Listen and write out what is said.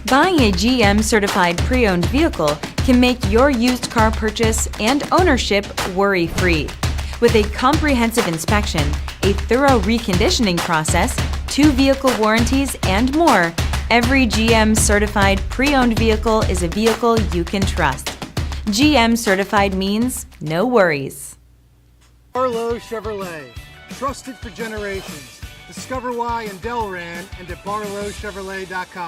Buying a GM certified pre-owned vehicle can make your used car purchase and ownership worry-free. With a comprehensive inspection, a thorough reconditioning process, 2 vehicle warranties, and more, every GM certified pre-owned vehicle is a vehicle you can trust. GM certified means no worries. Barlow Chevrolet, trusted for generations. Discover why in Delran and at barlowchevrolet.com.